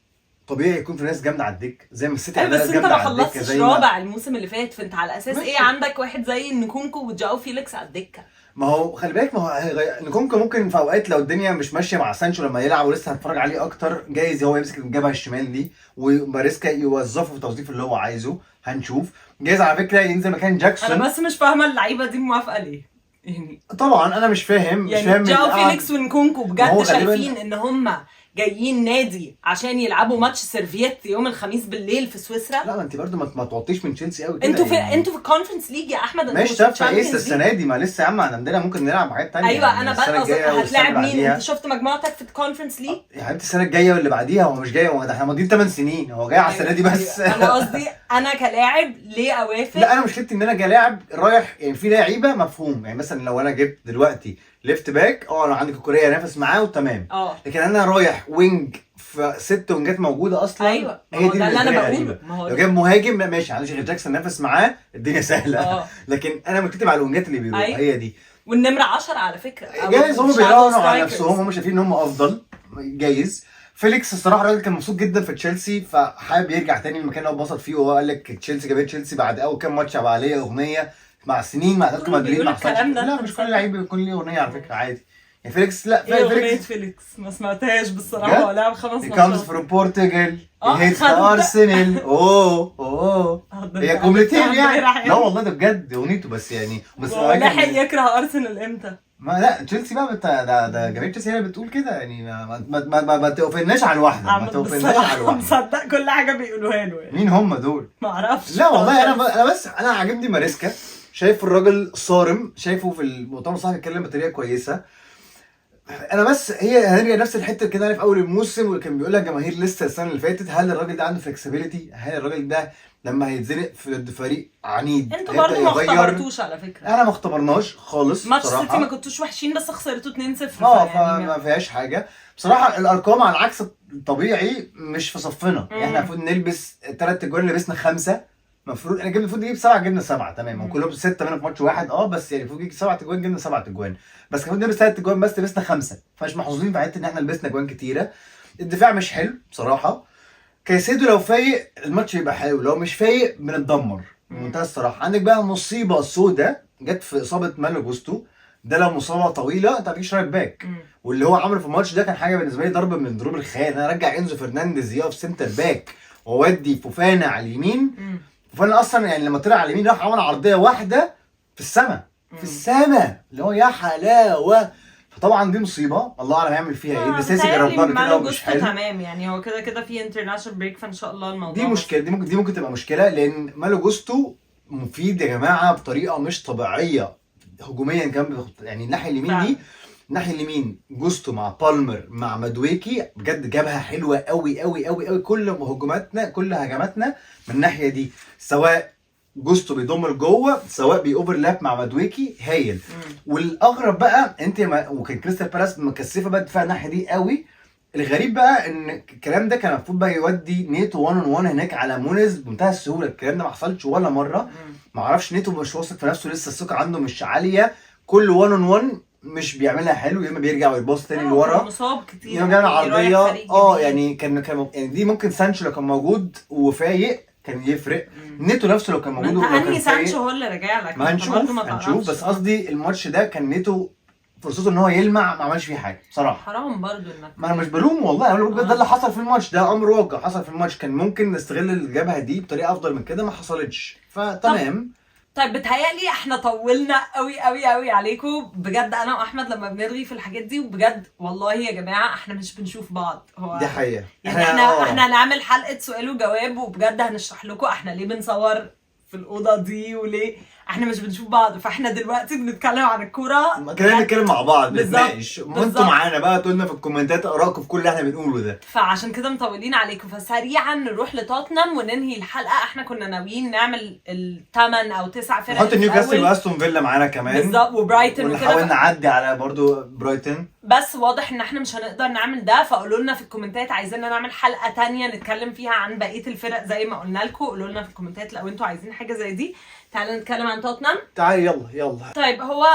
طبيعي يكون في ناس جامده على الدكه زي ما السيتي بس انت ما خلصتش زي رابع الموسم اللي فات، فانت على اساس ماشي. ايه عندك واحد زي نكونكو وجاو فيليكس على الدكه؟ ما هو خلي بالك، ما هو نكونكو ممكن في اوقات لو الدنيا مش ماشيه مع سانشو لما يلعب ولسه هتفرج عليه اكتر جايز هو يمسك الجبهه الشمال دي وماريسكا يوظفه في التوظيف اللي هو عايزه. هنشوف. جايز على فكره ينزل مكان جاكسون. انا بس مش فاهمه اللعيبه دي موافقه ليه يعني. طبعا انا مش فاهم يعني جاو فيليكس ونكونكو بجد شايفين ان هم جايين نادي عشان يلعبوا ماتش سيرفيت يوم الخميس بالليل في سويسرا؟ لا ما انت برضو ما توطيش من تشيلسي قوي كده. انتوا في يعني. انتوا في الكونفرنس ليج يا احمد. ماشي شاف ايه السنه دي؟ ما لسه يا عم عندنا ممكن نلعب حاجات ثانيه. ايوه يعني انا بقى هتلاعب مين؟ انت شفت مجموعتك في الكونفرنس ليج يا حبيبتي السنه الجايه واللي بعديها. هو مش جاي، هو احنا ماضيين 8 سنين، هو جاي على السنه دي بس. انا قصدي انا كلاعب ليه اوافق؟ لا انا مشكلتي ان انا كلاعب رايح يعني في لعيبه مفهوم. يعني مثلا لو انا جبت دلوقتي ليفت باك انا عندي كوكوريا نافس معاه وتمام. لكن انا رايح وينج في 6 وينجات موجوده اصلا. ايوه هي دي اللي انا غريبة. لو جاب مهاجم ماشي عندي غير جاكسون نافس معاه الدنيا سهله. لكن انا مشكلتي مع الوينجات اللي بيروحوا. هي دي. والنمره 10 على فكره جايز هم بيراهنوا على نفسهم، هم شايفين ان هم افضل. جايز. فيليكس الصراحه الراجل كان مبسوط جدا في تشيلسي، فحابب يرجع تاني المكان اللي هو اتبسط فيه. وهو قال لك تشيلسي جابت تشيلسي بعد اول كام ماتش عمل عليه اغنيه مع سنين مع اتلتيكو مدريد مع لا مش كل لعيب بيكون ليه اغنيه على فكره عادي. يعني فيليكس لا فيليكس ما سمعتهاش بالصراحه. هو لعب 5 ماتشات. comes from Portugal هيت ارسنال. اوه هي جملتين يعني. لا والله ده بجد اغنيته بس يعني. بس لحق يكره ارسنال امتى؟ ما لا تشيلسي بقى ده جماهير تشيلسي هي اللي بتقول كده يعني. ما توقفناش على الواحده. ما توقفناش على الواحده. مصدق كل حاجه بيقولوها له يعني. مين هم دول؟ ما اعرفش. لا والله انا عاجبني ماريسكا. شايف الراجل صارم. شايفه في المؤتمر الصحفي بيتكلم بطريقه كويسه. انا بس هنرجع نفس الحته كده في اول الموسم واللي كان بيقول لك جماهير لسه السنه اللي فاتت هل الراجل ده عنده فلكسبيليتي؟ هل الراجل ده لما هيتزنق في ضد فريق عنيد انتوا برضه ما اختبرتوش على فكره. احنا ما اختبرناش خالص ماتش بصراحه. سيتي ما كنتوش وحشين بس خسرتوا 2-0. فما فيهاش حاجه بصراحه. الارقام على العكس الطبيعي مش في صفنا. يعني احنا المفروض نلبس 3 اجوان لبسنا 5. المفروض انا المفروض نجيب 7 جبنا 7 تمام. وكلهم 6 منهم في ماتش واحد بس يعني المفروض نجيب 7 اجوان جبنا 7 اجوان. بس كان المفروض نلبس 3 اجوان بس لبسنا 5. فمش محظوظين في حته ان احنا لبسنا اجوان كتيره. الدفاع مش حلو بصراحه. كايسيدو لو فايق الماتش يبقى حلو، لو مش فايق بنتدمر بمنتهى الصراحه. عندك بقى مصيبه سودة جت في اصابه مالو جوستو. ده لو مصابه طويله انت مفيش رايت باك. واللي هو عمله في الماتش ده كان حاجه بالنسبه لي ضرب من ضروب الخيال. انا ارجع انزو فرنانديز يقف سنتر باك واودي فوفانا على اليمين. فانا اصلا يعني لما طلع على اليمين راح عمل عرضيه واحده في السماء اللي هو يا حلاوه. فطبعا دي مصيبه، الله اعلم هيعمل فيها ايه. بس جربناها كده ومش حلو. تمام يعني هو كده في انترناشونال بريك، فان شاء الله الموضوع دي مشكله، دي ممكن تبقى مشكله، لان مالو جوستو مفيد يا جماعه بطريقه مش طبيعيه هجوميا كمان. يعني الناحيه اليمين دي، الناحيه اليمين جوستو مع بالمر مع مدويكي بجد جابها حلوه قوي قوي قوي قوي. كل هجماتنا من الناحيه دي، سواء جوستو بيضم لجوه سواء بيوفرلاب مع مدويكي هايل. والاغرب بقى وكان كريستال بالاس مكثفه بقى الدفاع الناحيه دي قوي. الغريب بقى ان الكلام ده كان المفروض بقى يودي نيتو 1 on 1 هناك على مونيز بمنتهى السهوله. الكلام ده ما حصلش ولا مره. ما اعرفش نيتو مش واثق في نفسه لسه، الثقه عنده مش عاليه. كل 1 on 1 مش بيعملها حلو، يا اما بيرجع ويباص تاني لورا، مصاب كتير يا اما بيعمل عرضيه. يعني كان يعني دي ممكن سانشو لو كان موجود وفايق كان يفرق. نيتو نفسه لو كان موجود وكان سانشو هو اللي راجع لك. ما هنشوف بس قصدي الماتش ده كان نيتو فرصته ان هو يلمع، ما عملش فيه حاجه بصراحه. حرام برضو انك، ما انا مش بلوم والله، انا بقول ده اللي حصل في الماتش ده، امر واقع حصل في الماتش. كان ممكن نستغل الجبهه دي بطريقه افضل من كده، ما حصلتش. فتمام. طيب بتهيألي احنا طولنا قوي قوي قوي عليكم بجد، انا واحمد لما بنرغي في الحاجات دي. وبجد والله يا جماعه احنا مش بنشوف بعض. هو دي حقيقه. يعني احنا هنعمل حلقه سؤال وجواب، وبجد هنشرح لكم احنا ليه بنصور في الاوضه دي وليه احنا مش بنشوف بعض. فاحنا دلوقتي بنتكلم عن الكوره كده، نتكلم مع بعض نتناقش، وانتوا معانا بقى تقولنا في الكومنتات ارائكم في كل اللي احنا بنقوله ده. فعشان كده مطولين عليكم. فسريعا نروح لتوتنهام وننهي الحلقه. احنا كنا ناويين نعمل ال8 أو 9 فرق، نحط نيوكاسل واستون فيلا معانا كمان بالظبط وبرايتون وكده، ونحاول نعدي على برضو برايتون. بس واضح ان احنا مش هنقدر نعمل ده. فقولوا لنا في الكومنتات عايزيننا نعمل حلقه تانية نتكلم فيها عن بقيه الفرق زي ما قلنا لكم. قولوا لنا في الكومنتات لو انتوا عايزين حاجه زي دي. تعالوا نتكلم عن توتنهام. تعالي يلا. طيب هو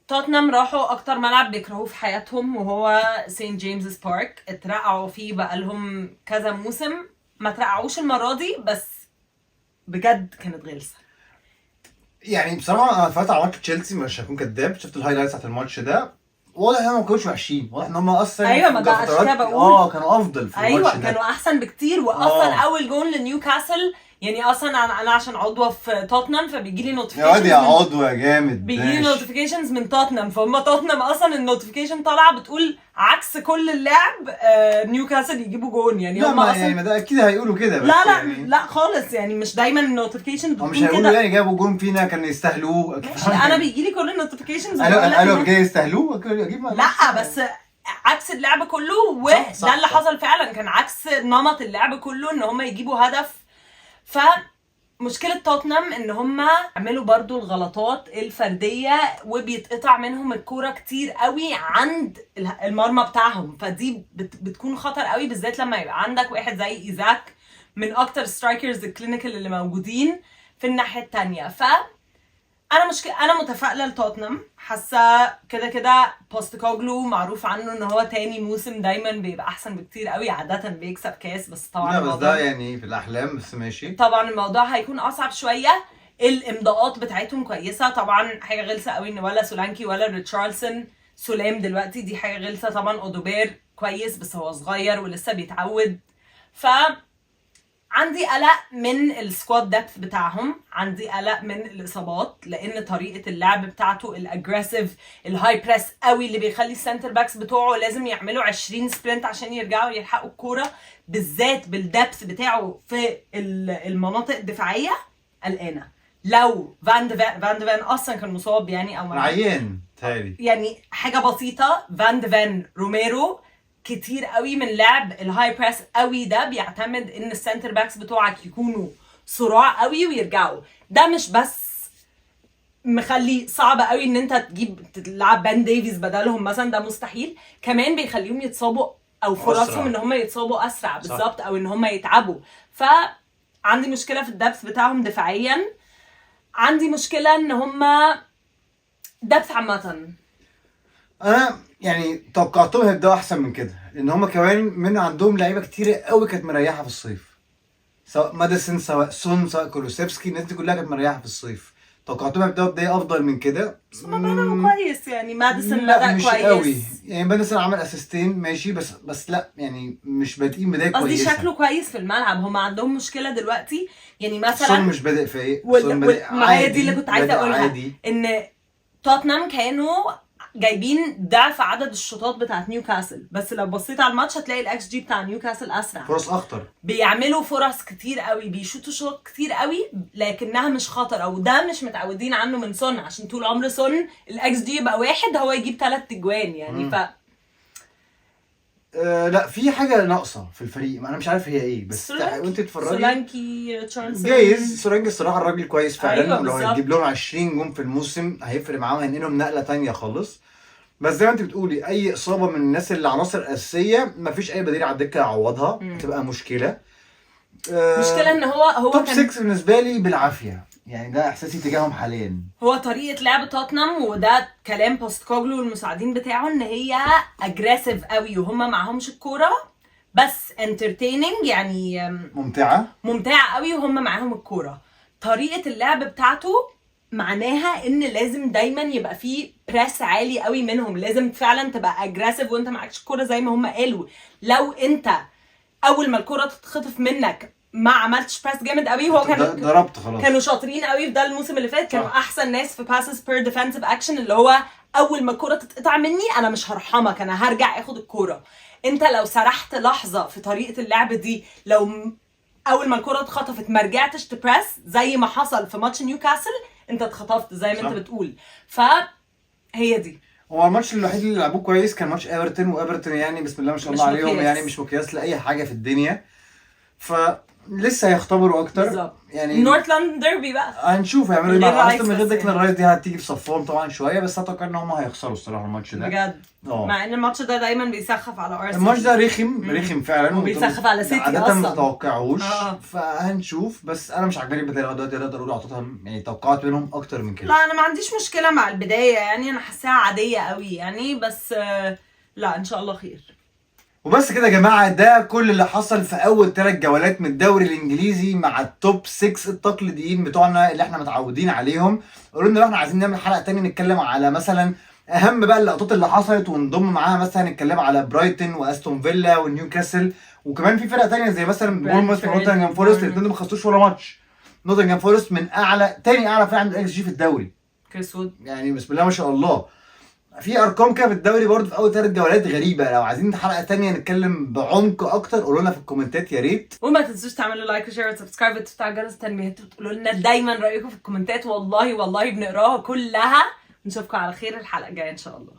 توتنهام راحوا اكتر ملعب بيكرهوه في حياتهم، وهو سين جيمس بارك. اترقعوا فيه بقالهم كذا موسم، ما ترقعوش المره دي، بس بجد كانت غلسه. يعني بصراحه انا اتفرجت على ماتش تشيلسي، مش هكون كداب، شفت الهايلايتس بتاعت الماتش ده. واضح ان هم ما كانوش وحشين، واضح ان هم اصلا ايوه ما ده عشان كده بقول كانوا افضل في الماتش ده. كانوا احسن بكتير. واصلا اول جول لنيوكاسل، يعني اصلا انا عشان عضوه في توتنهام فبيجي لي نوتيفيكيشنز يا عضو يا جامد، بيجي لي نوتيفيكيشنز من توتنهام. فهم توتنهام اصلا النوتيفيكيشن طالعه بتقول عكس كل اللعب نيوكاسل يجيبوا جون. يعني هم اصلا يعني ده اكيد هيقولوا كده، بس لا خالص. يعني مش دايما النوتيفيكيشن بتكون مش هيقولوا يعني جابوا جون فينا كان يستاهلوه. انا بيجي لي كل النوتيفيكيشنز قالوا جاي يستاهلوه اجيب. لا بس عكس اللعب كله، وده اللي حصل فعلا. كان عكس نمط اللعب كله ان هم يجيبوا هدف. فمشكلة توتنهام ان هم عملوا برضو الغلطات الفردية، وبيتقطع منهم الكورة كتير قوي عند المرمى بتاعهم. فدي بتكون خطر قوي، بالذات لما يبقى عندك واحد زي إيزاك من اكتر سترايكرز الكلينيكال اللي موجودين في الناحية التانية. انا متفائله لتوتنهام. حاسه كده بوستكوغلو معروف عنه ان هو تاني موسم دايما بيبقى احسن بكتير قوي، عاده بيكسب كاس. بس طبعا لا بس ده يعني في الاحلام، بس ماشي. طبعا الموضوع هيكون اصعب شويه. الامضاءات بتاعتهم كويسه طبعا. حاجه غلسه قوي ان ولا سولانكي ولا ريتشارلسون سلام دلوقتي، دي حاجه غلسه طبعا. اودوبير كويس بس هو صغير ولسه بيتعود. عندي قلق من السكواد ديبث بتاعهم، عندي قلق من الاصابات، لان طريقه اللعب بتاعته الاجريسيف الهاي بريس قوي اللي بيخلي السنتر باكس بتوعه لازم يعملوا 20 سبرنت عشان يرجعوا يلحقوا الكوره، بالذات بالدبث بتاعه في المناطق الدفاعيه. قلقانه لو فان ديفان اصلا كان مصاب يعني، او عيان تالي، يعني حاجه بسيطه. فان ديفان روميرو كتير قوي من لعب الهاي بريس قوي ده بيعتمد ان السنتر باكس بتوعك يكونوا صراع قوي ويرجعوا. ده مش بس مخلي صعب قوي ان انت تلعب بان ديفيز بدلهم مثلا، ده مستحيل. كمان بيخليهم يتصابوا او فرصهم ان هم يتصابوا اسرع بالظبط، او ان هم يتعبوا. فعندي مشكله في الدبث بتاعهم دفاعيا. عندي مشكله ان هم دبث عامه. انا يعني توقعتهم هيبداوا احسن من كده، لان هم كمان من عندهم لعيبه كتير قوي كانت مريحه في الصيف، سواء ماديسون سواء سون سواء كولوسيفسكي، الناس دي كلها كانت مريحه في الصيف. توقعتهم هيبداوا بدايه افضل من كده. بس هما بدأوا كويس يعني، ماديسون لا بدأ مش كويس قوي يعني. ماديسون عمل اسيستين ماشي، بس لا يعني مش بادئين بدايه قصدي كويسه. شكله كويس في الملعب. هما عندهم مشكله دلوقتي يعني سون مثلا مش بادئ فايق، سون بادئ ما هي دي عادي، اللي كنت عايزه بادئ اقولها، عادي. ان توتنهام كانوا جايبين ضعف عدد الشوطات بتاعت نيوكاسل، بس لو بصيت على الماتش هتلاقي الاكس جي بتاع نيوكاسل اسرع، فرص اخطر، بيعملوا فرص كتير قوي، بيشوطوا شوط كتير قوي لكنها مش خطر، او ده مش متعودين عنه من سون، عشان طول عمر سون الاكس جي يبقى 1 هو يجيب 3 اجوان يعني. لا في حاجه ناقصه في الفريق، ما انا مش عارف هي ايه، بس وانت تتفرجي سولانكي تشارلسون جايز سورانجي الصراحه الراجل كويس فعلا. أيوة ولو بالظبط. هيجيب لهم 20 جون في الموسم هيفرق معاهم، هينقلهم نقله تانية خالص. بس زي ما انت بتقولي اي اصابه من الناس اللي عناصر اساسيه مفيش اي بديل على الدكه يعوضها، تبقى مشكله. مشكلة ان هو توب كان 6 بالنسبه لي بالعافيه يعني، ده احساسي تجاههم حاليا. هو طريقة لعب توتنهام، وده كلام بوستكوغلو والمساعدين بتاعه، ان هي اجريسيف قوي وهم معهمش الكورة، بس انترتيننج يعني ممتعة قوي وهم معاهم الكورة. طريقة اللعب بتاعته معناها ان لازم دايما يبقى فيه بريس عالي قوي منهم، لازم فعلا تبقى اجريسيف وانت معكش الكورة زي ما هم قالوا. لو انت اول ما الكرة تتخطف منك ما عملتش باس جامد قوي، هو كان ضربت خلاص. كانوا شاطرين قوي في ده الموسم اللي فات، كانوا احسن ناس في passes per defensive action، اللي هو اول ما الكرة تتقطع مني انا مش هرحمك، انا هرجع اخد الكرة. انت لو سرحت لحظة في طريقة اللعب دي، لو اول ما الكرة اتخطفت ما رجعتش تبريس زي ما حصل في ماتش نيوكاسل، انت اتخطفت زي ما انت بتقول. فهي دي. هو الماتش الوحيد اللي لعبوه كويس كان ماتش ايفرتون، وايفرتون يعني بسم الله ما شاء الله عليهم يعني مش مقياس لاي حاجه في الدنيا، فلسه هيختبروا اكتر بالظبط. يعني. نورث لندن ديربي بقى هنشوف هيعملوا ايه غير مع رايس اصلا. من غير بس ديكلان رايس دي هتيجي في صفهم طبعا شويه، بس اتوقع ان هم هيخسروا الصراحه الماتش ده بجد. مع ان الماتش ده دايما بيسخف على ارسنال. الماتش ده رخم فعلا، وبيسخف على سيتي عادة اصلا ما تتوقعوش. فهنشوف. بس انا مش عاجباني البدايه دلوقتي، اقدر اقول اعطيتها يعني توقعات منهم اكتر من كده. لا انا ما عنديش مشكله مع البدايه يعني، انا حاساها عاديه قوي يعني، بس لا ان شاء الله خير. وبس كده يا جماعه، ده كل اللي حصل في اول 3 جولات من الدوري الانجليزي مع التوب 6 التقليديين بتوعنا اللي احنا متعودين عليهم. قولوا لنا لو احنا عايزين نعمل حلقه تانية نتكلم على مثلا اهم بقى اللقطات اللي حصلت، ونضم معاها مثلا نتكلم على برايتون واستون فيلا ونيوكاسل، وكمان في فرق تانية زي مثلا بورنموث ونوتنجهام فورست، الاثنين دول ما خسروش ولا ماتش. نوتنجهام فورست من تاني اعلى فريق عند الاكس جي في الدوري، كسود يعني بسم الله ما شاء الله. في ارقام كده في الدوري برضه في اول 3 جولات غريبه. لو عايزين حلقه تانية نتكلم بعمق اكتر قولوا لنا في الكومنتات يا ريت. وما تنسوش تعملوا لايك وشير وسبسكرايب وتفتحوا جرس التنبيهات وتقولوا لنا دايما رايكم في الكومنتات، والله بنقراها كلها. نشوفكم على خير الحلقه الجايه ان شاء الله.